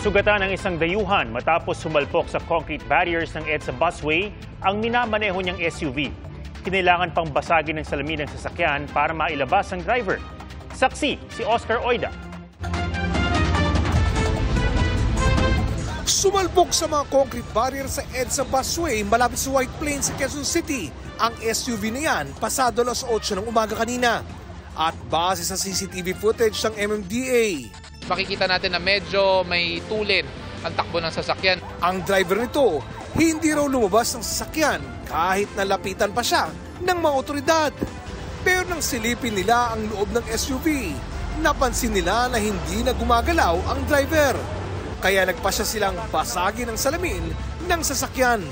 Nasugatan ang isang dayuhan matapos sumalpok sa concrete barriers ng EDSA busway ang minamaneho niyang SUV. Kinailangan pang basagin ng salamin ng sasakyan para mailabas ang driver. Saksi si Oscar Oida. Sumalpok sa mga concrete barrier sa EDSA busway malapit sa White Plains sa Quezon City. Ang SUV na yan pasado alas 8 ng umaga kanina. At base sa CCTV footage ng MMDA, makikita natin na medyo may tulin ang takbo ng sasakyan. ang driver nito hindi raw lumabas ng sasakyan kahit nalapitan pa siya ng mga otoridad. Pero nang silipin nila ang loob ng SUV, napansin nila na hindi na gumagalaw ang driver. Kaya nagpasya silang basagin ang salamin ng sasakyan.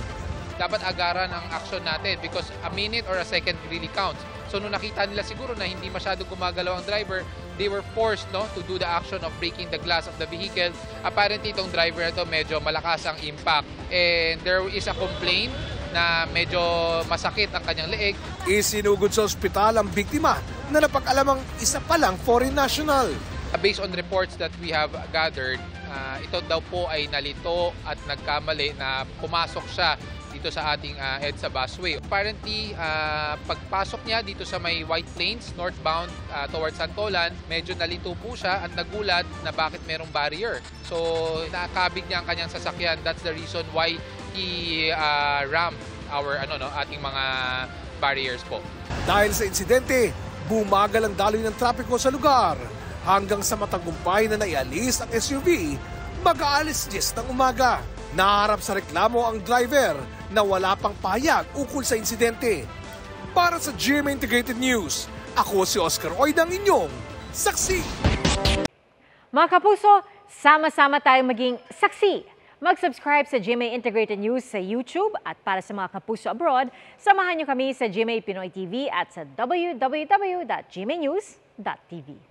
Dapat agaran ang action natin because a minute or a second really counts. So nung nakita nila siguro na hindi masyado gumagalaw ang driver, they were forced to do the action of breaking the glass of the vehicle. Apparently itong driver na to medyo malakas ang impact and there is a complaint na medyo masakit ang kanyang leeg. Isinugod sa ospital ang biktima na napag-alamang isa palang foreign national. Based on reports that we have gathered, ito daw po ay nalito at nagkamali na pumasok siya dito sa ating EDSA busway. Apparently, pagpasok niya dito sa may White Plains, northbound towards Santolan, medyo nalito po siya at nagulat na bakit merong barrier. So, nakakabig niya ang kanyang sasakyan. That's the reason why he rammed our ating mga barriers po. Dahil sa insidente, bumagal ang daloy ng trapiko sa lugar hanggang sa matagumpay na naialis ang SUV mag-aalis 10 ng umaga. Naharap sa reklamo ang driver na wala pang pahayag ukol sa insidente. Para sa GMA Integrated News, ako si Oscar Oida, ang inyong saksi. Mga kapuso, sama-sama tayong maging saksi. Mag-subscribe sa GMA Integrated News sa YouTube at para sa mga kapuso abroad, samahan niyo kami sa GMA Pinoy TV at sa www.gmanews.tv.